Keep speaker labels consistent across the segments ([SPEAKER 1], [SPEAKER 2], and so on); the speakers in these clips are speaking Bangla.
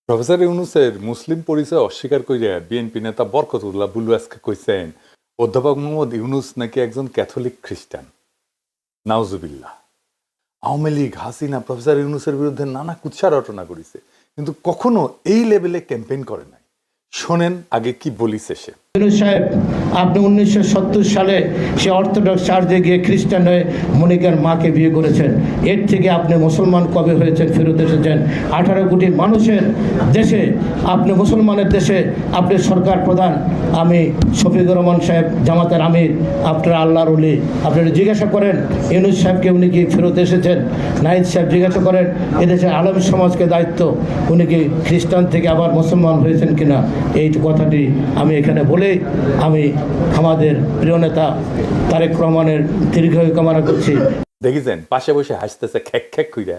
[SPEAKER 1] প্রফেসর ইউনূসের মুসলিম পরিচয় অস্বীকার করিয়া বিএনপি নেতা বরকতুল্লাহ বুলু আজকে কইছেন অধ্যাপক মোহাম্মদ ইউনূস নাকি একজন ক্যাথলিক খ্রিস্টান। নাউজুবিল্লাহ। আওয়ামী লীগ হাসিনা প্রফেসর ইউনূসের বিরুদ্ধে নানা কুৎসা রটনা করেছে, কিন্তু কখনো এই লেভেলে ক্যাম্পেইন করে নাই। শোনেন আগে কি বলিছে সে।
[SPEAKER 2] ইউনূস সাহেব, আপনি 1970 সালে সে অর্থোডক্স চার্চে গিয়ে খ্রিস্টান হয়ে মনিকার মাকে বিয়ে করেছেন। এর থেকে আপনি মুসলমান কবে হয়েছেন, ফেরত এসেছেন? 18 কোটি মানুষের দেশে, আপনি মুসলমানের দেশে, আপনি সরকার প্রধান। আমি শফিকুর রহমান সাহেব, জামাতের আমির, আপনারা আল্লাহর ওলি, আপনারা জিজ্ঞাসা করেন ইউনূস সাহেবকে উনি কি ফেরত এসেছেন? নাহিদ সাহেব জিজ্ঞাসা করেন এদেশের আলম সমাজকে দায়িত্ব, উনি কি খ্রিস্টান থেকে আবার মুসলমান হয়েছেন কিনা। এই কথাটি আমি এখানে বলে আমি আমাদের প্রিয় নেতা তারেক রহমানের দীর্ঘায়ু কামনা করছি।
[SPEAKER 1] দেখেছেন পাশে বসে হাসতেছে খ্যাক খ্যাক কইরা।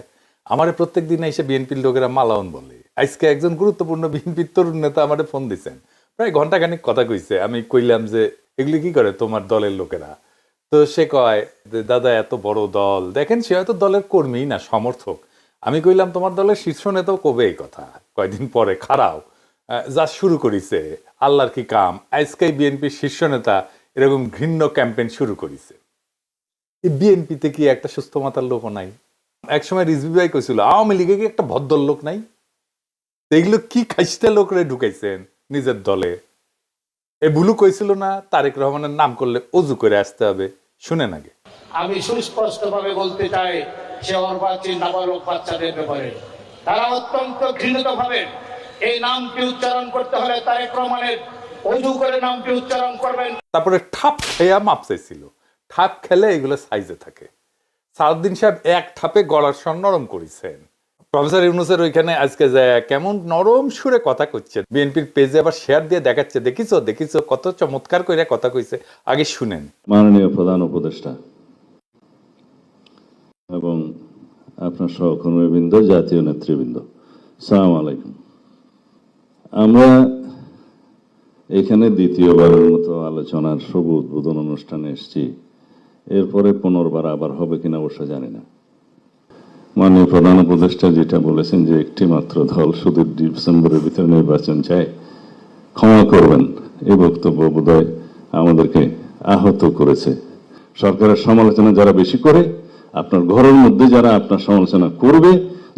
[SPEAKER 1] আমারে প্রত্যেক দিন এসে বিএনপির লোকেরা মালাউন বলে। আজকে একজন গুরুত্বপূর্ণ বিএনপির তরুণ নেতা আমারে ফোন দিচ্ছেন, প্রায় ঘন্টাখানিক কথা কইছে। আমি কইলাম যে এগুলি কি করে তোমার দলের লোকেরা? তো সে কয় যে দাদা এত বড় দল, দেখেন সে হয়তো দলের কর্মী না সমর্থক। আমি কইলাম তোমার দলের শীর্ষ নেতাও কবে এই কথা? কয়দিন পরে খারাপ যা শুরু করিছে আল্লাহর কি কাম। আজকে বিএনপির শীর্ষ নেতা এরকম ঘৃণ্য ক্যাম্পেইন শুরু করিছে। এই বিএনপিতে কি একটা সুস্থ মাথার লোকও নাই? একসময় রিজভী ভাই কইছিল আওয়ামী লীগে কি একটা ভদ্র লোক নাই? এগুলো কি খাইস্তা লোকরে ঢুকাইছেন নিজের দলে। এ বুলু কইছিল না তারেক রহমানের নাম করলে অজু করে আসতে হবে? শুনেন আগে।
[SPEAKER 2] আমি সুস্পষ্টভাবে বলতে চাই সে অর্বাচীন নাবালক বাচ্চাদের ব্যাপারে তারা অত্যন্ত ঘৃণিতভাবে এই নামটি উচ্চারণ করতে হলে তারেক রহমানের অজু করে নামটি উচ্চারণ করবেন।
[SPEAKER 1] তারপরে ঠাপ খেয়া মাপ চাইছিল। ঠাপ খেলে এগুলো সাইজে থাকে। সাউদ্দিন সাহেব এক ঠাপে গলার স্বর নরম করেছেন। প্রফেসর ইউনূসের ওইখানে আজকে যায় কেমন নরম সুরে কথা কইছে। বিএনপির পেজে আবার শেয়ার দিয়ে দেখাচ্ছে, দেখিছো দেখিছো কত চমৎকার করে কথা কইছে। আগে শুনেন।
[SPEAKER 3] মাননীয় প্রধান উপদেষ্টা এবং আপনার সহকর্মীবৃন্দ, জাতীয় নেতৃবৃন্দ, আসসালামু আলাইকুম। আমরা এখানে দ্বিতীয়বারের মতো আলোচনার শুভ উদ্বোধন অনুষ্ঠানে এসেছি। এরপরে পুনর্বার আবার হবে কিনা অবশ্য জানি না। মাননীয় প্রধান উপদেষ্টা যেটা বলেছেন যে একটি মাত্র দল শুধু ডিসেম্বরের ভিতরে নির্বাচন চায়, ক্ষমা করবেন, এই বক্তব্য বোধহয় আমাদেরকে আহত করেছে। সরকারের সমালোচনা যারা বেশি করে, আপনার ঘরের মধ্যে যারা আপনার সমালোচনা করবে,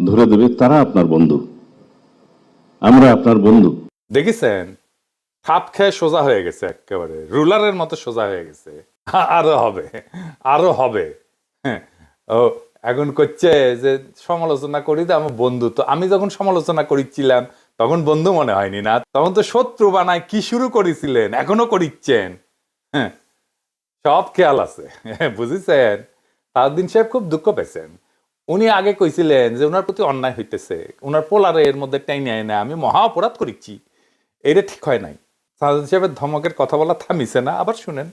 [SPEAKER 3] ধরে দেবে, তারা আপনার বন্ধু। আমরা আপনার বন্ধু।
[SPEAKER 1] দেখেছেন থাপ খেয়ে সোজা হয়ে গেছে, একেবারে রুলারের মতো সোজা হয়ে গেছে। আরো হবে, আরো হবে। হ্যাঁ, ও এখন করছে যে সমালোচনা করি তো আমার বন্ধু। তো আমি যখন সমালোচনা করিছিলাম তখন বন্ধু মনে হয়নি না? তখন তো শত্রু বানায় কি শুরু করেছিলেন, এখনো করিচ্ছেন। হ্যাঁ, সব খেয়াল আছে, বুঝেছেন? সাউদ্দিন সাহেব খুব দুঃখ পেয়েছেন। উনি আগে কইছিলেন যে ওনার প্রতি অন্যায় হইতেছে, ওনার পোলারে এর মধ্যে টাইনে আয় না, আমি মহা অপরাধ করিচ্ছি। এটা ঠিক হয় নাই। সাউদ্দিন সাহেবের ধমকের কথা বলা থামিছে না। আবার শুনেন।